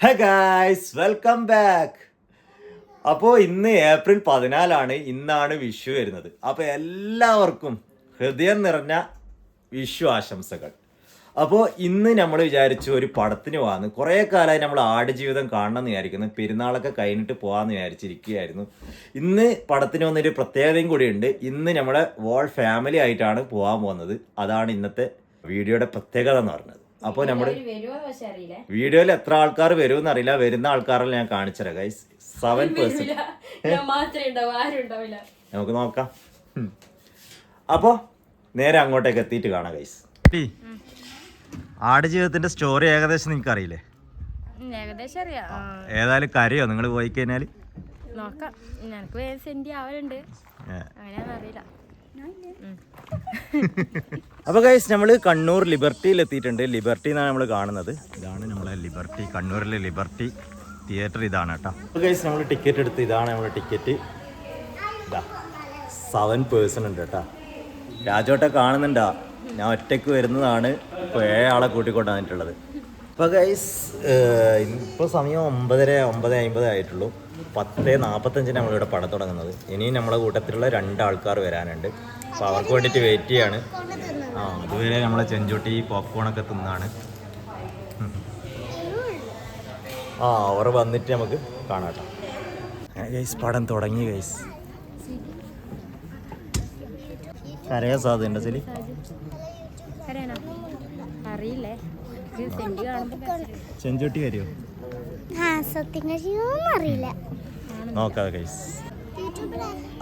Hey guys welcome back. അപ്പോൾ ഇന്ന് April 14 ഇന്നാണ് വിഷു വരുന്നത്. അപ്പോൾ എല്ലാവർക്കും ഹൃദയം നിറഞ്ഞ വിഷു ആശംസകൾ. അപ്പോൾ ഇന്ന് നമ്മൾ വിചാരിച്ചു ഒരു പടത്തിന് പോകാമെന്ന്. കുറേ കാലമായി നമ്മൾ ആടുജീവിതം കാണണമെന്ന് വിചാരിക്കുന്നു. പെരുന്നാളൊക്കെ കഴിഞ്ഞിട്ട് പോകാമെന്ന് വിചാരിച്ചിരിക്കുകയായിരുന്നു. ഇന്ന് പടത്തിന് വന്നൊരു പ്രത്യേകതയും കൂടിയുണ്ട്. ഇന്ന് നമ്മുടെ വോൾ ഫാമിലി ആയിട്ടാണ് പോകാൻ പോകുന്നത്. അതാണ് ഇന്നത്തെ വീഡിയോയുടെ പ്രത്യേകത എന്ന് പറഞ്ഞത്. അപ്പോൾ നമ്മൾ വീഡിയോയിൽ എത്ര ആൾക്കാർ വരുമെന്ന് അറിയില്ല. വരുന്ന ആൾക്കാരെല്ലാം ഞാൻ കാണിച്ചുതരാം ഗൈസ്. 7% നമുക്ക് നോക്കാം. അപ്പോൾ നേരെ അങ്ങോട്ടേക്ക് എത്തിയിട്ട് കാണാം ഗൈസ്. ആടുജീവിതത്തിന്റെ സ്റ്റോറി ഏകദേശം നിങ്ങൾക്ക് അറിയില്ലേ? ഏകദേശം അറിയാം. ഏതായാലും കരയോ നിങ്ങൾ പോയി കഴിഞ്ഞാൽ? നോക്കാം. ഞങ്ങൾക്ക് സെന്റ് ആവലുണ്ട്, അങ്ങനെയാണെന്ന് അറിയില്ല. അപ്പോൾ ഗൈസ് നമ്മൾ കണ്ണൂർ ലിബർട്ടിയിൽ എത്തിയിട്ടുണ്ട്. ലിബർട്ടി എന്നാണ് നമ്മൾ കാണുന്നത്. ഇതാണ് നമ്മളെ ലിബർട്ടി, കണ്ണൂരിലെ ലിബർട്ടി തിയേറ്റർ ഇതാണ് കേട്ടോ. അപ്പോൾ ഗൈസ് നമ്മൾ ടിക്കറ്റ് എടുത്ത് ഇതാണ് നമ്മുടെ ടിക്കറ്റ്. ഇതാ 7% ഉണ്ട് കേട്ടോ. രാജോട്ടെ കാണുന്നുണ്ടാ? ഞാൻ ഒറ്റയ്ക്ക് വരുന്നതാണ്. ഇപ്പോൾ 7 ആളെ കൂട്ടിക്കൊണ്ട് വന്നിട്ടുള്ളത്. അപ്പോൾ ഗൈസ് ഇപ്പോൾ സമയം 9:50 ആയിട്ടുള്ളൂ. 10:45 നമ്മളിവിടെ പടം തുടങ്ങുന്നത്. ഇനിയും നമ്മളെ കൂട്ടത്തിലുള്ള 2 ആൾക്കാർ വരാനുണ്ട്. അപ്പോൾ അവർക്ക് വേണ്ടിയിട്ട് വെയിറ്റ് ചെയ്യാണ്. അതുവരെ നമ്മളെ ചെഞ്ചൂട്ടി പോപ്കോണൊക്കെ തിന്നാണ്. അവർ വന്നിട്ട് നമുക്ക് കാണാം കേട്ടോ. ഗൈസ് പടം തുടങ്ങി ഗൈസ്. കരയാ സാധ്യത ശരി അറിയില്ലേ? ചെഞ്ചൂട്ടി വരുമോ അറിയില്ല. നോക്കാം ഗൈസ്.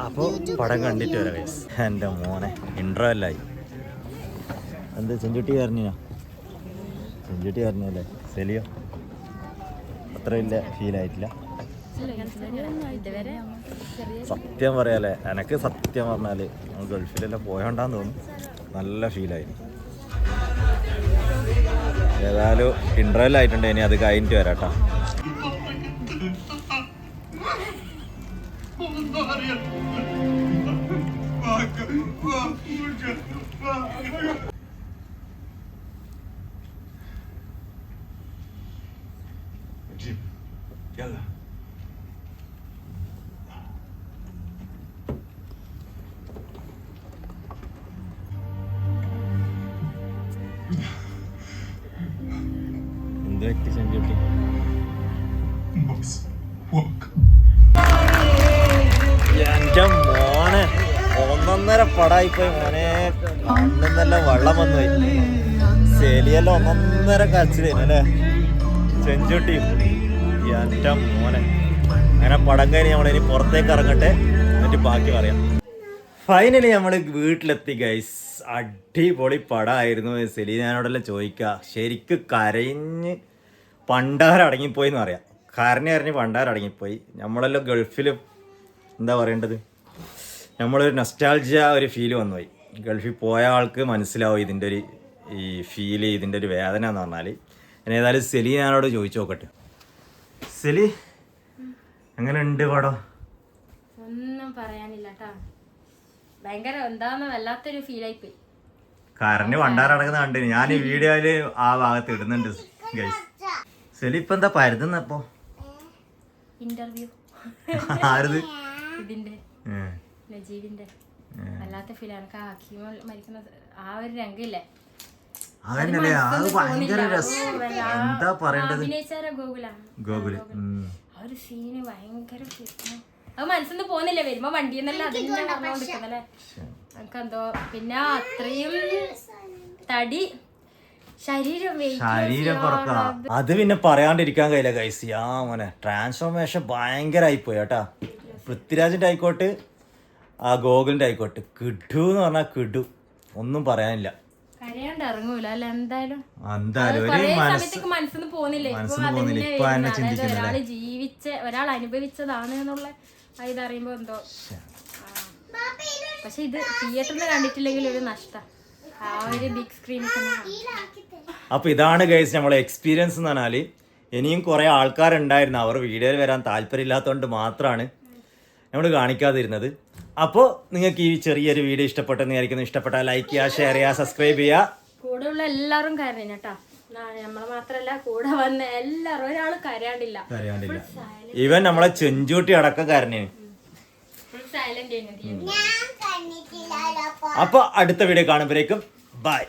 അപ്പോൾ പടം കണ്ടിട്ട് വരാം ഗൈസ്. എൻ്റെ മോനെ ഇൻട്രോവല്ലായി. എന്ത് ചെഞ്ചുട്ടി കരഞ്ഞോ? ചെഞ്ചുട്ടി കരഞ്ഞല്ലേ? സെലിയോ അത്ര വലിയ ഫീലായിട്ടില്ല. സത്യം പറയാല്ലേ, എനക്ക് സത്യം പറഞ്ഞാൽ ഗൾഫിലെല്ലാം പോയോണ്ടാന്ന് തോന്നുന്നു. നല്ല ഫീലായിരുന്നു. ഏതായാലും ഇൻട്രോവല്ലായിട്ടുണ്ട്. ഇനി അത് കഴിഞ്ഞിട്ട് വരാം കേട്ടോ. يلا എന്ത് വ്യക്തി ചെഞ്ചുട്ടി? بس وك എൻ്റെ മോനെ 1.5 പടായിപ്പോയി മോനെ. കണ്ണെന്നെല്ലാം വെള്ളം വന്നു പോയി. സെലിയെല്ലാം 1.5 കച്ചിലേനു അല്ലേ? ചെഞ്ചുട്ടിയും എൻ്റെ മോനെ. അങ്ങനെ പടം കഴിഞ്ഞ് നമ്മളിനി പുറത്തേക്ക് ഇറങ്ങട്ടെ, എന്നിട്ട് ബാക്കി പറയാം. ഫൈനലി നമ്മൾ വീട്ടിലെത്തി ഗൈസ്. അടിപൊളി പടമായിരുന്നു. സെലീനാനോടെല്ലാം ചോദിക്കുക, ശരിക്കും കരഞ്ഞ് പണ്ടാരടങ്ങിപ്പോയി എന്ന് പറയാം. കരഞ്ഞ് പണ്ടാരടങ്ങിപ്പോയി. നമ്മളെല്ലാം ഗൾഫിൽ എന്താ പറയേണ്ടത്, നമ്മളൊരു നൊസ്റ്റാൾജിയ ഒരു ഫീല് വന്നുപോയി. ഗൾഫിൽ പോയ ആൾക്ക് മനസ്സിലാവും ഇതിൻ്റെ ഒരു ഈ ഫീല്, ഇതിൻ്റെ ഒരു വേദന എന്ന് പറഞ്ഞാൽ. ഞാൻ ഏതായാലും സെലീനാനോട് ചോദിച്ചു നോക്കട്ടെ. സെലി എങ്ങനെ ഉണ്ട് പടം? ഒന്നും പറയാനില്ല കേട്ടോ. ഭയങ്കര എന്താന്ന് വല്ലാത്തൊരു ഫീലായി പോയി. കരഞ്ഞ് വണ്ടാരടങ്ങുന്ന കണ്ടിന് ഞാൻ ഈ വീഡിയോയില് ആ ഭാഗത്ത് ഇടുന്നുണ്ട് ഗൈസ്. സെലി ഇപ്പൊ എന്താ പരുതുന്നപ്പോ? ഇന്റർവ്യൂ ആരത്? ഇതിന്റെ നജീബിന്റെ വല്ലാത്ത ഫീൽ. എനിക്ക് ഹക്കീമ മരിക്കുന്ന ആ ഒരു രംഗമില്ലേ, അതല്ലേ അത് ഭയങ്കര രസം. എന്താ പറയേണ്ടത്? ഗോകുല് ആ ഒരു സീന് ഭയങ്കര അത് മനസ്സിന്ന് പോകുന്നില്ല. വരുമ്പോ വണ്ടിയെന്നല്ല അതിനെ പറഞ്ഞോണ്ടിരിക്കുന്നല്ലേ. എനിക്കെന്തോ പിന്നെ അത്രയും തടി ശരീരം അത് പിന്നെ പറയാണ്ടിരിക്കാൻ കഴിയില്ല ഗൈസ്. ആ മോനെ ട്രാൻസ്ഫോർമേഷൻ ഭയങ്കരമായിപ്പോയി കേട്ടാ. പൃഥ്വിരാജിന്റെ ആയിക്കോട്ട് ആ ഗോകുലിന്റെ ആയിക്കോട്ട് കിടു എന്ന് പറഞ്ഞാൽ കിടു, ഒന്നും പറയാനില്ല. കരയാണ്ട് ഇറങ്ങൂല അല്ല എന്തായാലും. മനസ്സിന്ന് പോകുന്നില്ലേ? ഒരാള് ഒരാൾ അനുഭവിച്ചതാണ് എന്നുള്ള ഇതറിയുമ്പോ എന്തോ. പക്ഷെ ഇത് തിയേറ്ററിൽ കണ്ടിട്ടില്ലെങ്കിൽ ഒരു നഷ്ടം. ആ ഒരു ബിഗ് സ്ക്രീനിൽ തന്നെ. അപ്പൊ ഇതാണ് ഗൈസ് നമ്മളെ എക്സ്പീരിയൻസ് എന്ന് പറഞ്ഞാല്. ഇനിയും കുറെ ആൾക്കാരുണ്ടായിരുന്നു, അവർ വീഡിയോയിൽ വരാൻ താല്പര്യമില്ലാത്തതുകൊണ്ട് മാത്രമാണ് നമ്മൾ കാണിക്കാതിരുന്നത്. അപ്പോൾ നിങ്ങൾക്ക് ഈ ചെറിയൊരു വീഡിയോ ഇഷ്ടപ്പെട്ടെന്ന് വിചാരിക്കുന്നു. ഇഷ്ടപ്പെട്ടാൽ ലൈക്ക് ചെയ്യുക, ഷെയർ ചെയ്യുക, സബ്സ്ക്രൈബ് ചെയ്യുക. കൂടെയുള്ള എല്ലാവരും കാരണം കേട്ടോ. നമ്മളെ മാത്രല്ല കൂടെ വന്ന എല്ലാരും ഒരാള് കരയാണ്ടില്ല. ഇവൻ നമ്മളെ ചെഞ്ചൂട്ടി അടക്കക്കാരനെ. സൈലന്റ്. അപ്പൊ അടുത്ത വീഡിയോ കാണുമ്പോഴേക്കും ബൈ.